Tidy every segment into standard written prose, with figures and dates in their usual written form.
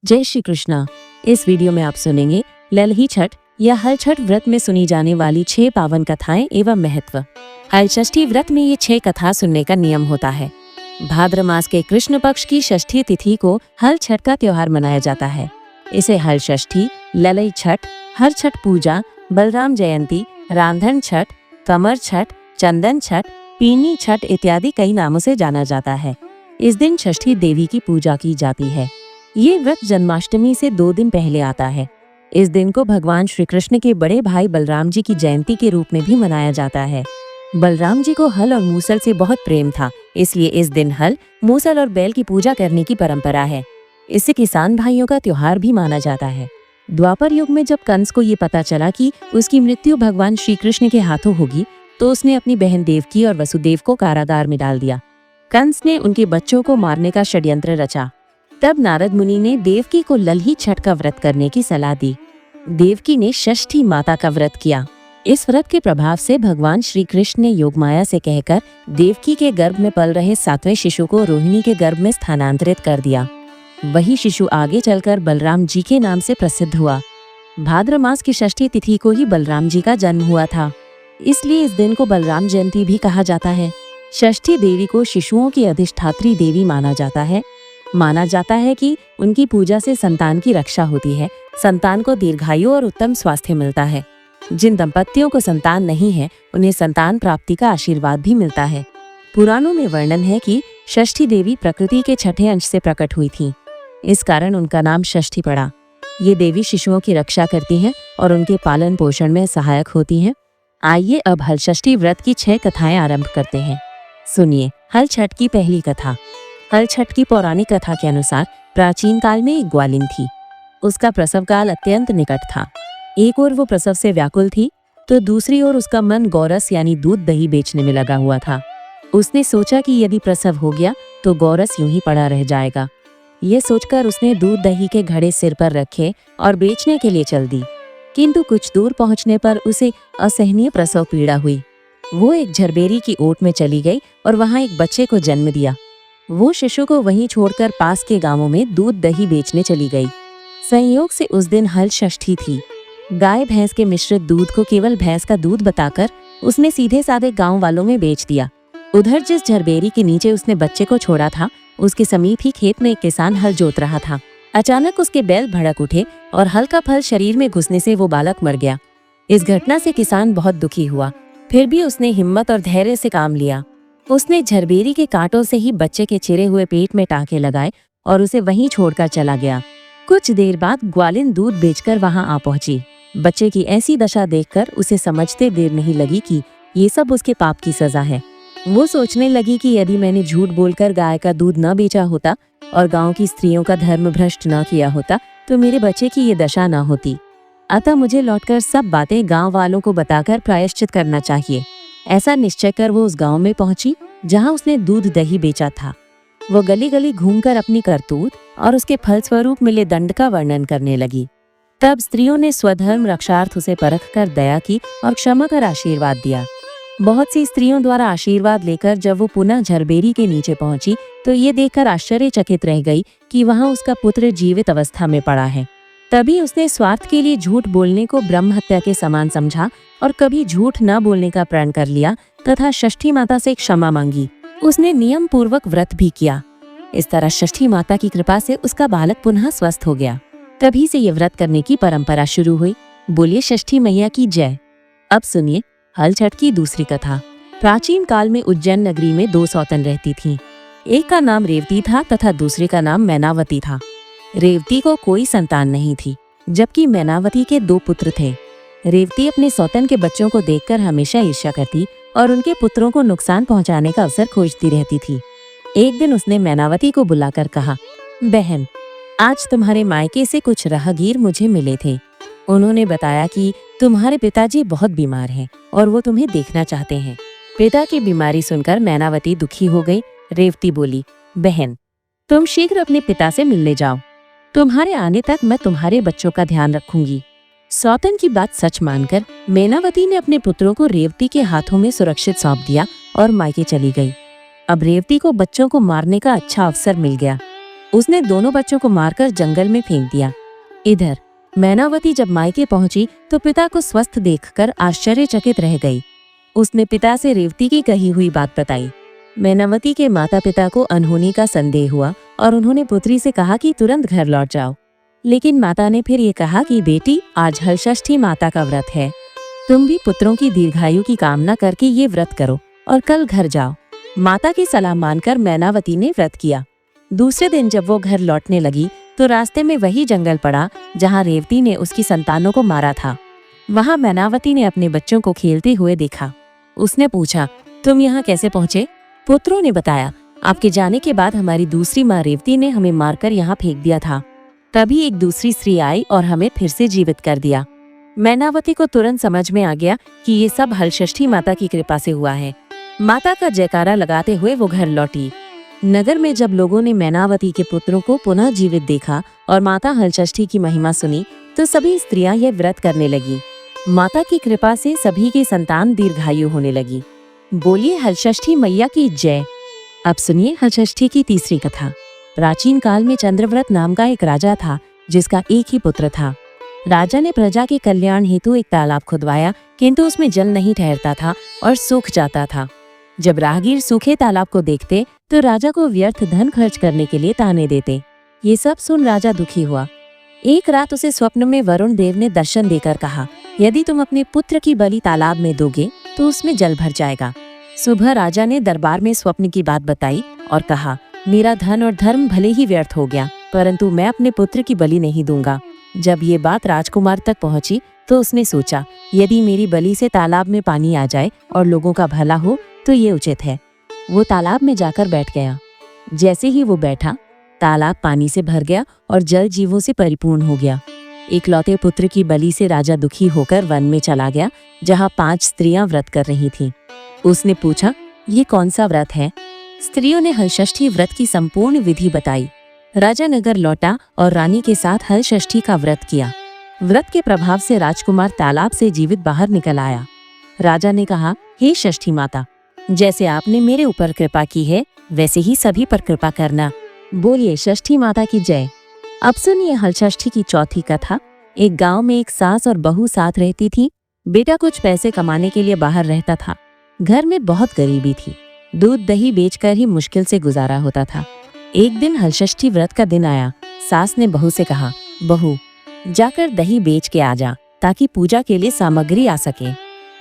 जय श्री कृष्णा। इस वीडियो में आप सुनेंगे ललही छठ या हल छठ व्रत में सुनी जाने वाली 6 पावन कथाएं एवं महत्व। हल षष्ठी व्रत में ये 6 कथा सुनने का नियम होता है। भाद्र मास के कृष्ण पक्ष की षष्ठी तिथि को हल छठ का त्योहार मनाया जाता है। इसे हल षष्ठी, ललई छठ, हर छठ पूजा, बलराम जयंती, रांधन छठ, कमर छठ, चंदन छठ, पीनी छठ इत्यादि कई नामों से जाना जाता है। इस दिन षष्ठी देवी की पूजा की जाती है। ये व्रत जन्माष्टमी से 2 दिन पहले आता है। इस दिन को भगवान श्री कृष्ण के बड़े भाई बलराम जी की जयंती के रूप में भी मनाया जाता है। बलराम जी को हल और मूसल से बहुत प्रेम था, इसलिए इस दिन हल, मूसल और बैल की पूजा करने की परंपरा है। इसे किसान भाइयों का त्योहार भी माना जाता है। द्वापर युग में जब कंस को ये पता चला कि उसकी मृत्यु भगवान श्री कृष्ण के हाथों होगी, तो उसने अपनी बहन देवकी और वसुदेव को कारागार में डाल दिया। कंस ने उनके बच्चों को मारने का षड्यंत्र रचा। तब नारद मुनि ने देवकी को ललही छठ का व्रत करने की सलाह दी। देवकी ने षष्ठी माता का व्रत किया। इस व्रत के प्रभाव से भगवान श्री कृष्ण ने योगमाया से कहकर देवकी के गर्भ में पल रहे 7वें शिशु को रोहिणी के गर्भ में स्थानांतरित कर दिया। वही शिशु आगे चलकर बलराम जी के नाम से प्रसिद्ध हुआ। भाद्र मास की षष्ठी तिथि को ही बलराम जी का जन्म हुआ था, इसलिए इस दिन को बलराम जयंती भी कहा जाता है। षष्ठी देवी को शिशुओं की अधिष्ठात्री देवी माना जाता है। माना जाता है कि उनकी पूजा से संतान की रक्षा होती है, संतान को दीर्घायु और उत्तम स्वास्थ्य मिलता है। जिन दंपतियों को संतान नहीं है, उन्हें संतान प्राप्ति का आशीर्वाद भी मिलता है। पुराणों में वर्णन है कि षष्ठी देवी प्रकृति के छठे अंश से प्रकट हुई थी, इस कारण उनका नाम षष्ठी पड़ा। ये देवी शिशुओं की रक्षा करती हैं और उनके पालन पोषण में सहायक होती हैं। आइए अब हल षष्ठी व्रत की 6 कथाएं आरंभ करते हैं। सुनिए हल छठ की पहली कथा। हल छठ की पौराणिक कथा के अनुसार प्राचीन काल में एक ग्वालिन थी। उसका प्रसव काल अत्यंत निकट था। एक ओर वो प्रसव से व्याकुल थी, तो दूसरी ओर उसका मन गौरस यानी दूध दही बेचने में लगा हुआ था। उसने सोचा कि यदि प्रसव हो गया तो गौरस यूं ही पड़ा रह जाएगा। ये सोचकर उसने दूध दही के घड़े सिर पर रखे और बेचने के लिए चल दी। किंतु कुछ दूर पहुंचने पर उसे असहनीय प्रसव पीड़ा हुई। वो एक झरबेरी की ओट में चली गई और वहां एक बच्चे को जन्म दिया। वो शिशु को वहीं छोड़कर पास के गांवों में दूध दही बेचने चली गई। संयोग से उस दिन हल षष्ठी थी। गाय भैंस के मिश्रित दूध को केवल भैंस का दूध बताकर उसने सीधे साधे गांव वालों में बेच दिया। उधर जिस झरबेरी के नीचे उसने बच्चे को छोड़ा था, उसके समीप ही खेत में एक किसान हल जोत रहा था। अचानक उसके बैल भड़क उठे और हल का फल शरीर में घुसने से वो बालक मर गया। इस घटना से किसान बहुत दुखी हुआ, फिर भी उसने हिम्मत और धैर्य से काम लिया। उसने झरबेरी के कांटों से ही बच्चे के चिरे हुए पेट में टांके लगाए और उसे वहीं छोड़कर चला गया। कुछ देर बाद ग्वालिन दूध बेचकर वहां आ पहुंची। बच्चे की ऐसी दशा देखकर उसे समझते देर नहीं लगी कि ये सब उसके पाप की सजा है। वो सोचने लगी कि यदि मैंने झूठ बोलकर गाय का दूध न बेचा होता और गांव की स्त्रियों का धर्म भ्रष्ट न किया होता, तो मेरे बच्चे की ये दशा न होती। अतः मुझे लौटकर सब बातें गांव वालों को बताकर प्रायश्चित करना चाहिए। ऐसा निश्चय कर वो उस गांव में पहुंची जहां उसने दूध दही बेचा था। वो गली गली घूमकर अपनी करतूत और उसके फलस्वरूप मिले दंड का वर्णन करने लगी। तब स्त्रियों ने स्वधर्म रक्षार्थ उसे परख कर दया की और क्षमा कर आशीर्वाद दिया। बहुत सी स्त्रियों द्वारा आशीर्वाद लेकर जब वो पुनः झरबेरी के नीचे पहुंची, तो ये देखकर आश्चर्यचकित रह गई कि वहां उसका पुत्र जीवित अवस्था में पड़ा है। तभी उसने स्वार्थ के लिए झूठ बोलने को ब्रह्म हत्या के समान समझा और कभी झूठ न बोलने का प्रण कर लिया तथा षष्ठी माता से क्षमा मांगी। उसने नियम पूर्वक व्रत भी किया। इस तरह षष्ठी माता की कृपा से उसका बालक पुनः स्वस्थ हो गया। तभी से ये व्रत करने की परंपरा शुरू हुई। बोलिए षष्ठी मैया की जय। अब सुनिए हल छठ की दूसरी कथा। प्राचीन काल में उज्जैन नगरी में 2 सौतन रहती थीं। एक का नाम रेवती था तथा दूसरे का नाम मैनावती था। रेवती को कोई संतान नहीं थी, जबकि मैनावती के 2 पुत्र थे। रेवती अपने सौतन के बच्चों को देखकर हमेशा ईर्ष्या करती और उनके पुत्रों को नुकसान पहुंचाने का अवसर खोजती रहती थी। एक दिन उसने मैनावती को बुलाकर कहा, बहन, आज तुम्हारे मायके से कुछ राहगीर मुझे मिले थे। उन्होंने बताया कि तुम्हारे पिताजी बहुत बीमार हैं और वो तुम्हें देखना चाहते हैं। पिता की बीमारी सुनकर मैनावती दुखी हो गई। रेवती बोली, बहन, तुम शीघ्र अपने पिता से मिलने जाओ। तुम्हारे आने तक मैं तुम्हारे बच्चों का ध्यान रखूंगी। सौतन की बात सच मानकर मैनावती ने अपने पुत्रों को रेवती के हाथों में सुरक्षित सौंप दिया और मायके चली गई। अब रेवती को बच्चों को मारने का अच्छा अवसर मिल गया। उसने दोनों बच्चों को मारकर जंगल में फेंक दिया। इधर मैनावती जब मायके पहुंची तो पिता को स्वस्थ देखकर आश्चर्यचकित रह गई। उसने पिता से रेवती की कही हुई बात बताई। मैनावती के माता पिता को अनहोनी का संदेह हुआ और उन्होंने पुत्री से कहा कि तुरंत घर लौट जाओ। लेकिन माता ने फिर ये कहा कि बेटी, आज हलषष्ठी माता का व्रत है, तुम भी पुत्रों की दीर्घायु की कामना करके ये व्रत करो और कल घर जाओ। माता की सलाह मानकर मैनावती ने व्रत किया। दूसरे दिन जब वो घर लौटने लगी तो रास्ते में वही जंगल पड़ा जहाँ रेवती ने उसकी संतानों को मारा था। वहाँ मैनावती ने अपने बच्चों को खेलते हुए देखा। उसने पूछा, तुम यहाँ कैसे पहुँचे? पुत्रों ने बताया, आपके जाने के बाद हमारी दूसरी माँ रेवती ने हमें मारकर यहाँ फेंक दिया था। तभी एक दूसरी स्त्री आई और हमें फिर से जीवित कर दिया। मैनावती को तुरंत समझ में आ गया कि ये सब हलषष्ठी माता की कृपा से हुआ है। माता का जयकारा लगाते हुए वो घर लौटी। नगर में जब लोगों ने मैनावती के पुत्रों को पुनः जीवित देखा और माता हलषष्ठी की महिमा सुनी तो सभी स्त्रियां यह व्रत करने लगी। माता की कृपा से सभी की संतान दीर्घायु होने लगी। बोलिए हलषष्ठी मैया की जय। अब सुनिए हलषष्ठी की तीसरी कथा। प्राचीन काल में चंद्रव्रत नाम का एक राजा था जिसका एक ही पुत्र था। राजा ने प्रजा के कल्याण हेतु एक तालाब खुदवाया, किंतु उसमें जल नहीं ठहरता था और सूख जाता था। जब राहगीर सूखे तालाब को देखते तो राजा को व्यर्थ धन खर्च करने के लिए ताने देते। ये सब सुन राजा दुखी हुआ। एक रात उसे स्वप्न में वरुण देव ने दर्शन देकर कहा, यदि तुम अपने पुत्र की बलि तालाब में दोगे तो उसमें जल भर जाएगा। सुबह राजा ने दरबार में स्वप्न की बात बताई और कहा, मेरा धन और धर्म भले ही व्यर्थ हो गया, परंतु मैं अपने पुत्र की बलि नहीं दूंगा। जब ये बात राजकुमार तक पहुंची तो उसने सोचा, यदि मेरी बलि से तालाब में पानी आ जाए और लोगों का भला हो तो ये उचित है। वो तालाब में जाकर बैठ गया। जैसे ही वो बैठा, तालाब पानी से भर गया और जल जीवों से परिपूर्ण हो गया। इकलौते पुत्र की बलि से राजा दुखी होकर वन में चला गया, जहाँ 5 स्त्रियां व्रत कर रही थीं। उसने पूछा, ये कौन सा व्रत है? स्त्रियों ने हलषष्ठी व्रत की संपूर्ण विधि बताई। राजा नगर लौटा और रानी के साथ हलषष्ठी का व्रत किया। व्रत के प्रभाव से राजकुमार तालाब से जीवित बाहर निकल आया। राजा ने कहा, हे षष्ठी माता, जैसे आपने मेरे ऊपर कृपा की है वैसे ही सभी पर कृपा करना। बोलिए षष्ठी माता की जय। अब सुनिए हलषष्ठी की चौथी कथा। एक गांव में एक सास और बहू साथ रहती थी। बेटा कुछ पैसे कमाने के लिए बाहर रहता था। घर में बहुत गरीबी थी। दूध दही बेचकर ही मुश्किल से गुजारा होता था। एक दिन हलषष्ठी व्रत का दिन आया। सास ने बहू से कहा, बहू जाकर दही बेच के आ जा ताकि पूजा के लिए सामग्री आ सके।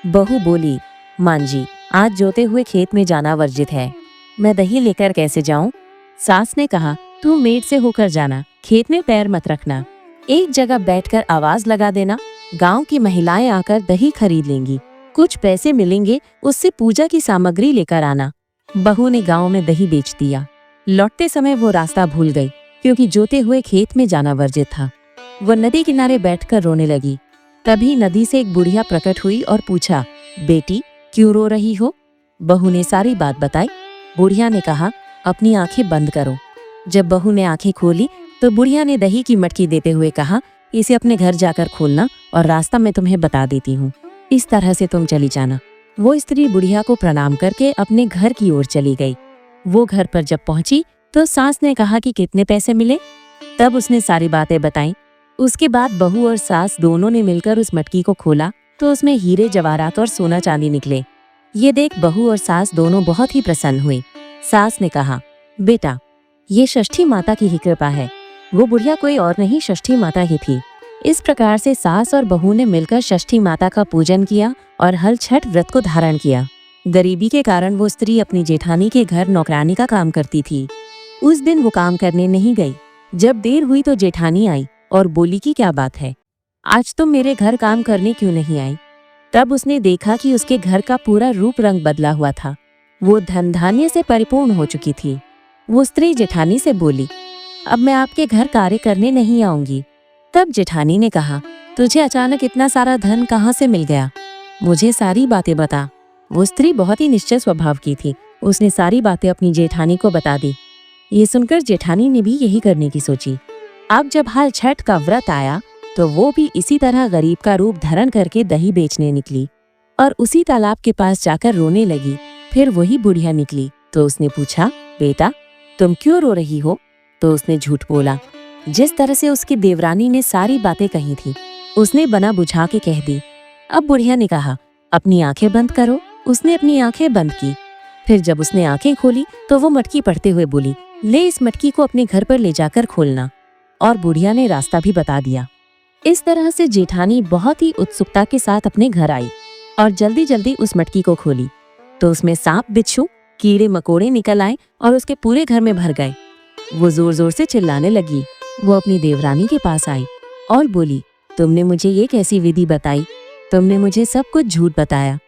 बहू बोली, मां जी, आज जोते हुए खेत में जाना वर्जित है, मैं दही लेकर कैसे जाऊं? सास ने कहा, तू मेड से होकर जाना, खेत में पैर मत रखना, एक जगह बैठकर आवाज लगा देना, गांव की महिलाएं आकर दही खरीद लेंगी, कुछ पैसे मिलेंगे, उससे पूजा की सामग्री लेकर आना। बहू ने गांव में दही बेच दिया। लौटते समय वो रास्ता भूल गई क्योंकि जोते हुए खेत में जाना वर्जित था। वो नदी किनारे बैठकर रोने लगी। तभी नदी से एक बुढ़िया प्रकट हुई और पूछा, बेटी क्यों रो रही हो? बहू ने सारी बात बताई। बुढ़िया ने कहा, अपनी आंखें बंद करो। जब बहू ने आंखें खोली तो बुढ़िया ने दही की मटकी देते हुए कहा, इसे अपने घर जाकर खोलना और रास्ता मैं तुम्हें बता देती हूँ, इस तरह से तुम चली जाना। वो स्त्री बुढ़िया को प्रणाम करके अपने घर की ओर चली गई। वो घर पर जब पहुंची तो सास ने कहा कि कितने पैसे मिले। तब उसने सारी बातें बताई। उसके बाद बहू और सास दोनों ने मिलकर उस मटकी को खोला तो उसमें हीरे जवाहरात और सोना चांदी निकले। ये देख बहू और सास दोनों बहुत ही प्रसन्न हुई। सास ने कहा, बेटा ये षष्ठी माता की ही कृपा है। वो बुढ़िया कोई और नहीं, षष्ठी माता ही थी। इस प्रकार से सास और बहू ने मिलकर षष्ठी माता का पूजन किया और हलछठ व्रत को धारण किया। गरीबी के कारण वो स्त्री अपनी जेठानी के घर नौकरानी का काम करती थी। उस दिन वो काम करने नहीं गई। जब देर हुई तो जेठानी आई और बोली कि क्या बात है, आज तुम मेरे घर काम करने क्यों नहीं आई? तब उसने देखा कि उसके घर का पूरा रूप रंग बदला हुआ था। वो धन धान्य से परिपूर्ण हो चुकी थी। वो स्त्री जेठानी से बोली, अब मैं आपके घर कार्य करने नहीं आऊंगी। तब जेठानी ने कहा, तुझे अचानक इतना सारा धन कहाँ से मिल गया? मुझे सारी बातें बता। वो स्त्री बहुत ही निश्चय स्वभाव की थी। उसने सारी बातें अपनी जेठानी को बता दी। ये सुनकर जेठानी ने भी यही करने की सोची। अब जब हलछठ का व्रत आया तो वो भी इसी तरह गरीब का रूप धारण करके दही बेचने निकली और उसी तालाब के पास जाकर रोने लगी। फिर वही बुढ़िया निकली तो उसने पूछा, बेटा तुम क्यों रो रही हो? तो उसने झूठ बोला। जिस तरह से उसकी देवरानी ने सारी बातें कही थी उसने बना बुझा के कह दी। अब बुढ़िया ने कहा, अपनी आंखें बंद करो। उसने अपनी आंखें बंद की। फिर जब उसने आंखें खोली तो वो मटकी पढ़ते हुए बोली, ले इस मटकी को अपने घर पर ले जाकर खोलना। और बुढ़िया ने रास्ता भी बता दिया। इस तरह से जेठानी बहुत ही उत्सुकता के साथ अपने घर आई और जल्दी जल्दी उस मटकी को खोली तो उसमें सांप, बिच्छू, कीड़े मकोड़े निकल आए और उसके पूरे घर में भर गए। वो जोर जोर से चिल्लाने लगी। वो अपनी देवरानी के पास आई और बोली, तुमने मुझे ये कैसी विधि बताई? तुमने मुझे सब कुछ झूठ बताया।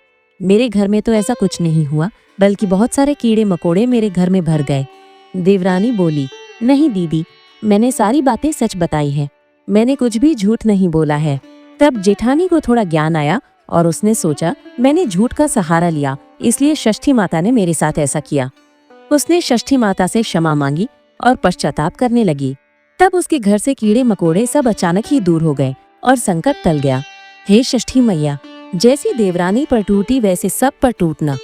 मेरे घर में तो ऐसा कुछ नहीं हुआ, बल्कि बहुत सारे कीड़े मकोड़े मेरे घर में भर गए। देवरानी बोली, नहीं दीदी, मैंने सारी बातें सच बताई है। मैंने कुछ भी झूठ नहीं बोला है। तब जेठानी को थोड़ा ज्ञान आया और उसने सोचा, मैंने झूठ का सहारा लिया, इसलिए षष्ठी माता ने मेरे साथ ऐसा किया। उसने षष्ठी माता से क्षमा मांगी और पश्चाताप करने लगी। तब उसके घर से कीड़े मकोड़े सब अचानक ही दूर हो गए और संकट टल गया। हे षष्ठी मैया, जैसी देवरानी पर टूटी वैसे सब पर टूटना,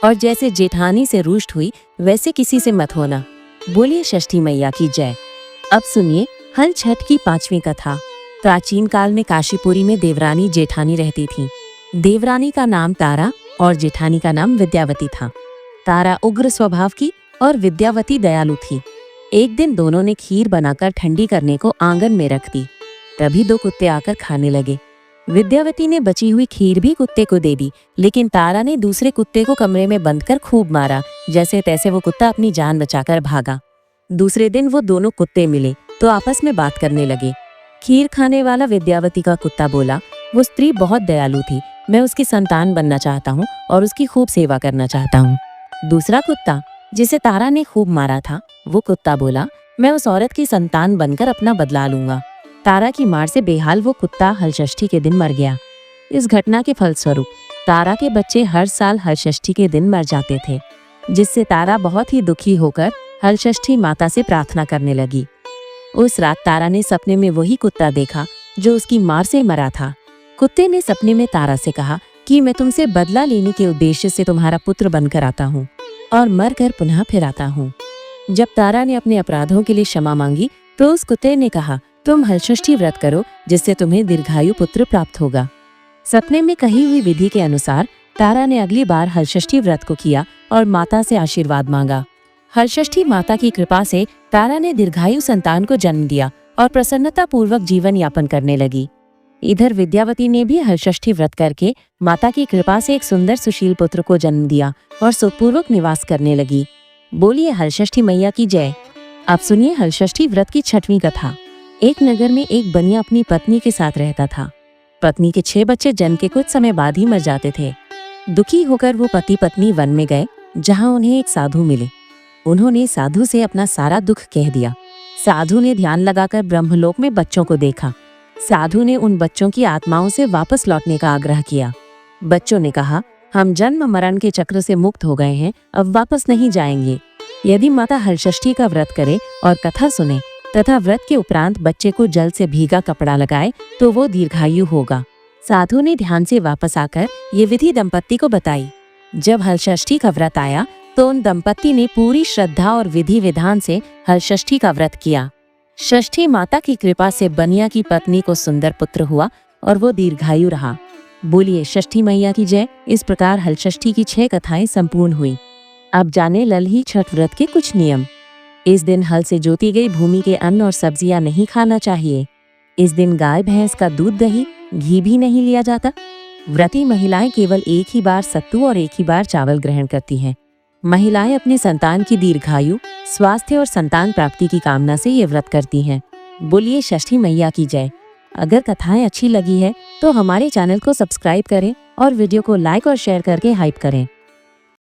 और जैसे जेठानी से रुष्ट हुई वैसे किसी से मत होना। बोलिए षष्ठी मैया की जय। अब सुनिए हल छठ की 5वीं कथा। प्राचीन काल में काशीपुरी में देवरानी जेठानी रहती थी। देवरानी का नाम तारा और जेठानी का नाम विद्यावती था। तारा उग्र स्वभाव की और विद्यावती दयालु थी। एक दिन दोनों ने खीर बनाकर ठंडी करने को आंगन में रख दी। तभी 2 कुत्ते आकर खाने लगे। विद्यावती ने बची हुई खीर भी कुत्ते को दे दी, लेकिन तारा ने दूसरे कुत्ते को कमरे में बंद कर खूब मारा। जैसे तैसे वो कुत्ता अपनी जान बचाकर भागा। दूसरे दिन वो दोनों कुत्ते मिले तो आपस में बात करने लगे। खीर खाने वाला विद्यावती का कुत्ता बोला, वो स्त्री बहुत दयालु थी, मैं उसकी संतान बनना चाहता हूँ और उसकी खूब सेवा करना चाहता हूँ। दूसरा कुत्ता, जिसे तारा ने खूब मारा था, वो कुत्ता बोला, मैं उस औरत की संतान बनकर अपना बदला लूंगा। तारा की मार से बेहाल वो कुत्ता हलषष्ठी के दिन मर गया। इस घटना के फलस्वरूप तारा के बच्चे हर साल हलषष्ठी के दिन मर जाते थे, जिससे तारा बहुत ही दुखी होकर हलषष्ठी माता से प्रार्थना करने लगी। उस रात तारा ने सपने में वही कुत्ता देखा जो उसकी मार से मरा था। कुत्ते ने सपने में तारा से कहा कि मैं तुमसे बदला लेने के उद्देश्य से तुम्हारा पुत्र बनकर आता हूँ और मर कर पुनः फिर आता हूँ। जब तारा ने अपने अपराधों के लिए क्षमा मांगी तो उस कुत्ते ने कहा, तुम हलषष्ठी व्रत करो, जिससे तुम्हें दीर्घायु पुत्र प्राप्त होगा। सपने में कही हुई विधि के अनुसार तारा ने अगली बार हलषष्ठी व्रत को किया और माता से आशीर्वाद मांगा। हलषष्ठी माता की कृपा से तारा ने दीर्घायु संतान को जन्म दिया और प्रसन्नता पूर्वक जीवन यापन करने लगी। इधर विद्यावती ने भी हलषष्ठी व्रत करके माता की कृपा से एक सुंदर सुशील पुत्र को जन्म दिया और सुखपूर्वक निवास करने लगी। बोलिए हलषष्ठी मैया की जय। आप सुनिए हलषष्ठी व्रत की 6वीं कथा। एक नगर में एक बनिया अपनी पत्नी के साथ रहता था। पत्नी के 6 बच्चे जन्म के कुछ समय बाद ही मर जाते थे। दुखी होकर वो पति पत्नी वन में गए, जहाँ उन्हें एक साधु मिले। उन्होंने साधु से अपना सारा दुख कह दिया। साधु ने ध्यान लगाकर ब्रह्मलोक में बच्चों को देखा। साधु ने उन बच्चों की आत्माओं से वापस लौटने का आग्रह किया। बच्चों ने कहा, हम जन्म मरण के चक्र से मुक्त हो गए हैं, अब वापस नहीं जाएंगे। यदि माता हलषष्ठी का व्रत करे और कथा सुने तथा व्रत के उपरांत बच्चे को जल से भीगा कपड़ा लगाए तो वो दीर्घायु होगा। साधु ने ध्यान से वापस आकर ये विधि दंपत्ति को बताई। जब हलषष्ठी का व्रत आया तो उन दंपत्ति ने पूरी श्रद्धा और विधि विधान से हलषष्ठी का व्रत किया। षष्ठी माता की कृपा से बनिया की पत्नी को सुंदर पुत्र हुआ और वो दीर्घायु रहा। बोलिए षष्ठी मैया की जय। इस प्रकार हलषष्ठी की 6 कथाएं संपूर्ण हुई। अब जाने ललही छठ व्रत के कुछ नियम। इस दिन हल से जोती गई भूमि के अन्न और सब्जियां नहीं खाना चाहिए। इस दिन गाय भैंस का दूध, दही, घी भी नहीं लिया जाता। व्रती महिलाएं केवल एक ही बार सत्तू और एक ही बार चावल ग्रहण करती हैं। महिलाएं अपने संतान की दीर्घायु, स्वास्थ्य और संतान प्राप्ति की कामना से ये व्रत करती हैं। बोलिए षष्ठी मैया की जय। अगर कथाएं अच्छी लगी है तो हमारे चैनल को सब्सक्राइब करें और वीडियो को लाइक और शेयर करके हाइप करें।